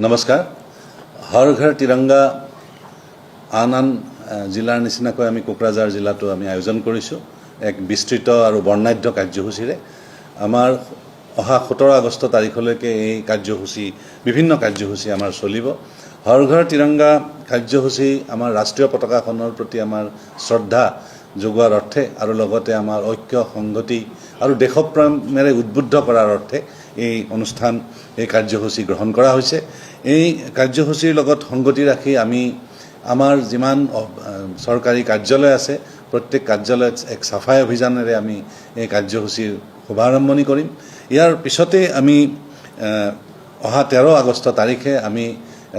নমস্কাৰ। হৰ ঘৰ তিৰংগা আন জিলাৰ নিচিনাকৈ আমি কোকৰাঝাৰ জিলাতো আমি আয়োজন কৰিছোঁ এক বিস্তৃত আৰু বৰ্ণাঢ্য কাৰ্যসূচীৰে। আমাৰ অহা 17 আগষ্ট তাৰিখলৈকে এই কাৰ্যসূচী বিভিন্ন কাৰ্যসূচী আমাৰ চলিব। হৰ ঘৰ তিৰংগা কাৰ্যসূচী আমাৰ ৰাষ্ট্ৰীয় পতাকাখনৰ প্ৰতি আমাৰ শ্ৰদ্ধা যোগোৱাৰ অৰ্থে আৰু লগতে আমাৰ ঐক্য সংগতি আৰু দেশপ্ৰেমেৰে উদ্বুদ্ধ কৰাৰ অৰ্থে এই অনুষ্ঠান এই কাৰ্যসূচী গ্ৰহণ কৰা হৈছে। এই কাৰ্যসূচীৰ লগত সংগতি ৰাখি আমি আমাৰ যিমান চৰকাৰী কাৰ্যালয় আছে প্ৰত্যেক কাৰ্যালয়ত এক সাফাই অভিযানেৰে আমি এই কাৰ্যসূচীৰ শুভাৰম্ভণি কৰিম। ইয়াৰ পিছতে আমি অহা 13 আগষ্ট তাৰিখে আমি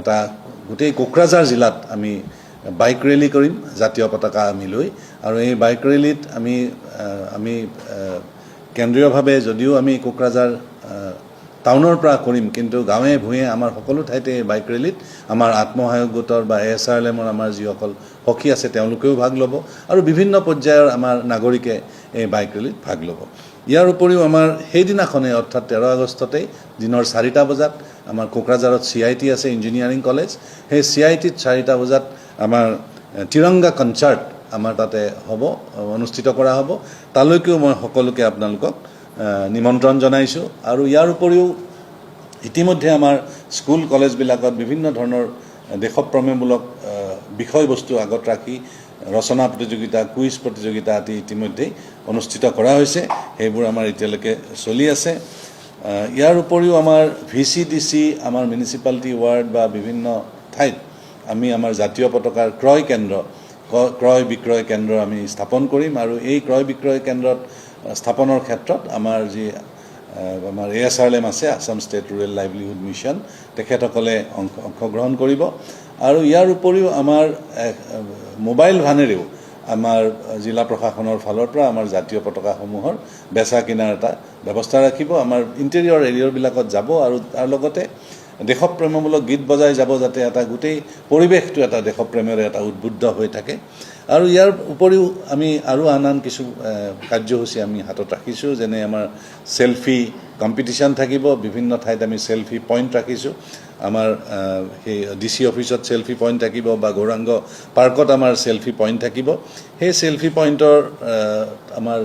এটা গোটেই কোকৰাঝাৰ জিলাত আমি বাইক ৰেলী কৰিম জাতীয় পতাকা আমি লৈ। আৰু এই বাইক ৰেলীত আমি কেন্দ্ৰীয়ভাৱে যদিও আমি কোকৰাঝাৰ টাউনৰ পৰা কৰিম, কিন্তু গাঁৱে ভূঞে আমাৰ সকলো ঠাইতে বাইক ৰেলীত আমাৰ আত্মসহায়ক গোটৰ বা ASRLMৰ আমাৰ যিসকল সখী আছে তেওঁলোকেও ভাগ ল'ব আৰু বিভিন্ন পৰ্যায়ৰ আমাৰ নাগৰিকে এই বাইক ৰেলীত ভাগ ল'ব। ইয়াৰ উপৰিও আমাৰ সেইদিনাখনে অৰ্থাৎ 13 আগষ্টতেই দিনৰ 4টা বজাত আমাৰ কোকৰাঝাৰত CIT আছে ইঞ্জিনিয়াৰিং কলেজ। সেই CITত 4টা বজাত আমাৰ তিৰংগা কনচাৰ্ট আমাৰ তাতে হ'ব, অনুষ্ঠিত কৰা হ'ব। তালৈকেও মই সকলোকে আপোনালোকক নিমন্ত্ৰণ জনাইছোঁ। আৰু ইয়াৰ উপৰিও ইতিমধ্যে আমাৰ স্কুল কলেজবিলাকত বিভিন্ন ধৰণৰ দেশপ্ৰেমমূলক বিষয়বস্তু আগত ৰাখি ৰচনা প্ৰতিযোগিতা, কুইজ প্ৰতিযোগিতা আদি ইতিমধ্যেই অনুষ্ঠিত কৰা হৈছে। সেইবোৰ আমাৰ এতিয়ালৈকে চলি আছে। ইয়াৰ উপৰিও আমাৰ VCDC আমাৰ মিউনিচিপালিটি ৱাৰ্ড বা বিভিন্ন ঠাইত আমি আমাৰ জাতীয় পতাকাৰ ক্ৰয় বিক্ৰয় কেন্দ্ৰ আমি স্থাপন কৰিম। আৰু এই ক্ৰয় বিক্ৰয় কেন্দ্ৰত স্থাপনৰ ক্ষেত্ৰত আমাৰ যি আমাৰ ASRLM আছে, Assam state rural livelihood mission, তেখেতসকলে অংশগ্ৰহণ কৰিব। আৰু ইয়াৰ উপৰিও আমাৰ মোবাইল ভানেৰেও আমাৰ জিলা প্ৰশাসনৰ ফালৰ পৰা আমাৰ জাতীয় পতাকাসমূহৰ বেচা কিনাৰ এটা ব্যৱস্থা ৰাখিব। আমাৰ ইণ্টেৰিয়ৰ এৰিয়াবিলাকত যাব আৰু তাৰ লগতে দেশপ্ৰেমমূলক গীত বজাই যাব, যাতে এটা গোটেই পৰিৱেশটো এটা দেশপ্ৰেমেৰে এটা উদ্বুদ্ধ হৈ থাকে। আৰু ইয়াৰ উপৰিও আমি আৰু আন কিছু কাৰ্যসূচী আমি হাতত ৰাখিছোঁ, যেনে আমাৰ চেলফি কম্পিটিশ্যন থাকিব। বিভিন্ন ঠাইত আমি চেলফি পইণ্ট ৰাখিছোঁ। আমাৰ সেই DC অফিচত চেলফি পইণ্ট থাকিব বা গৌৰাংগ পাৰ্কত আমাৰ চেলফি পইণ্ট থাকিব। সেই চেলফি পইণ্টৰ আমাৰ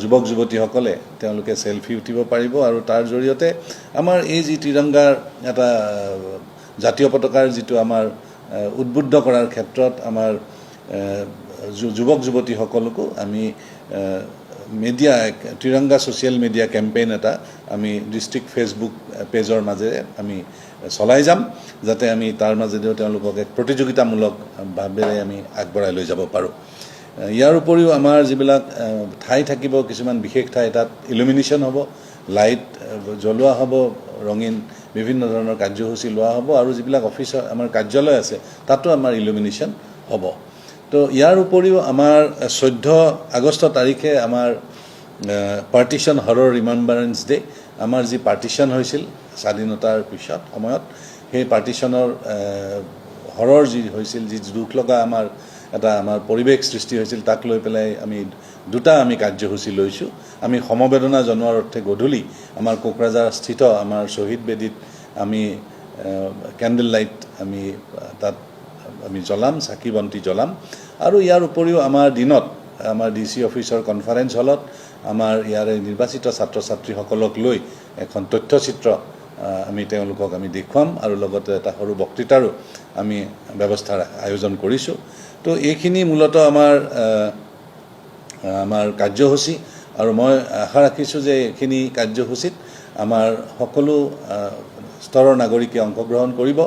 যুৱক যুৱতীসকলে তেওঁলোকে চেলফি উঠিব পাৰিব। আৰু তাৰ জৰিয়তে আমাৰ এই যি তিৰংগাৰ এটা জাতীয় পতাকাৰ যিটো আমাৰ উদ্বুদ্ধ কৰাৰ ক্ষেত্ৰত আমাৰ যুৱক যুৱতীসকলকো আমি media Tiranga social media campaign এটা আমি ডিষ্ট্ৰিক্ট ফেচবুক পেজৰ মাজেৰে আমি চলাই যাম, যাতে আমি তাৰ মাজেদিও তেওঁলোকক এক প্ৰতিযোগিতামূলক ভাৱেৰে আমি আগবঢ়াই লৈ যাব পাৰোঁ। ইয়াৰ উপৰিও আমাৰ যিবিলাক ঠাই থাকিব, কিছুমান বিশেষ ঠাই, তাত ইলুমিনেশ্যন হ'ব, লাইট জ্বলোৱা হ'ব, ৰঙীন বিভিন্ন ধৰণৰ কাৰ্যসূচী লোৱা হ'ব। আৰু যিবিলাক অফিচৰ আমাৰ কাৰ্যালয় আছে তাতো আমাৰ ইলুমিনেশ্যন হ'ব। তো ইয়াৰ উপৰিও আমাৰ 14 আগষ্ট তাৰিখে আমাৰ পাৰ্টিশ্যন হৰৰ ৰিমেম্বাৰেন্স ডে, আমাৰ যি পাৰ্টিশ্যন হৈছিল স্বাধীনতাৰ পিছত সময়ত, সেই পাৰ্টিশ্যনৰ হৰৰ যি হৈছিল, যি দুখ লগা আমাৰ পৰিৱেশ সৃষ্টি হৈছিল, তাক লৈ পেলাই আমি দুটা কাৰ্যসূচী লৈছোঁ। আমি সমবেদনা জনোৱাৰ অৰ্থে গধূলি আমাৰ কোকৰাঝাৰ স্থিত আমাৰ শ্বহীদ বেদীত আমি কেণ্ডেল লাইট তাত আমি জ্বলাম, চাকি বন্তি জ্বলাম। আৰু ইয়াৰ উপৰিও আমাৰ দিনত আমাৰ DC অফিচৰ কনফাৰেন্স হলত আমাৰ ইয়াৰে নিৰ্বাচিত ছাত্ৰ ছাত্ৰীসকলক লৈ এখন তথ্যচিত্ৰ তেওঁলোকক দেখুৱাম আৰু লগতে এটা সৰু বক্তৃতাৰো আমি ব্যৱস্থাৰ আয়োজন কৰিছোঁ। তো এইখিনি মূলতঃ আমাৰ কাৰ্যসূচী। আৰু মই আশা ৰাখিছোঁ যে এইখিনি কাৰ্যসূচীত আমাৰ সকলো স্তৰৰ নাগৰিকে অংশগ্ৰহণ কৰিব।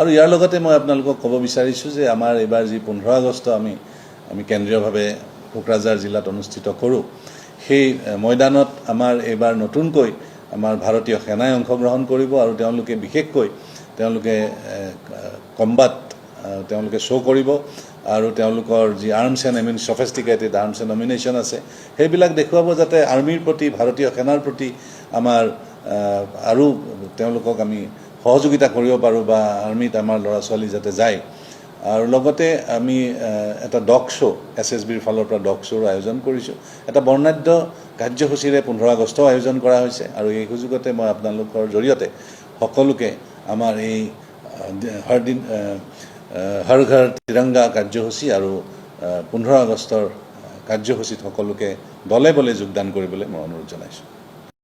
আৰু ইয়াৰ লগতে মই আপোনালোকক ক'ব বিচাৰিছোঁ যে আমাৰ এইবাৰ যি 15 আগষ্ট আমি কেন্দ্ৰীয়ভাৱে কোকৰাঝাৰ জিলাত অনুষ্ঠিত কৰোঁ, সেই ময়দানত আমাৰ এইবাৰ নতুনকৈ আমাৰ ভাৰতীয় সেনাই অংশগ্ৰহণ কৰিব। আৰু বিশেষকৈ তেওঁলোকে কম্বাট তেওঁলোকে শ্ব' কৰিব। আৰু তেওঁলোকৰ যি arms and sophisticated arms and এমিউনেশ্যন আছে সেইবিলাক দেখুৱাব, যাতে আৰ্মিৰ প্ৰতি, ভাৰতীয় সেনাৰ প্ৰতি আমাৰ আৰু তেওঁলোকক আমি সহযোগিতা কৰিব পাৰোঁ বা আৰ্মিত আমাৰ ল'ৰা ছোৱালী যাতে যায়। আৰু লগতে আমি এটা ডগ শ্ব' SSBৰ ফালৰ পৰা ডগ শ্ব'ৰ আয়োজন কৰিছোঁ। এটা বৰ্ণাঢ্য কাৰ্যসূচীৰে 15 আগষ্ট আয়োজন কৰা হৈছে। আৰু এই সুযোগতে মই আপোনালোকৰ জৰিয়তে সকলোকে আমাৰ এই হৰ ঘৰ তিৰংগা কাৰ্যসূচী আৰু 15 আগষ্টৰ কাৰ্যসূচীত সকলোকে দলে বলে যোগদান কৰিবলৈ মই অনুৰোধ জনাইছোঁ।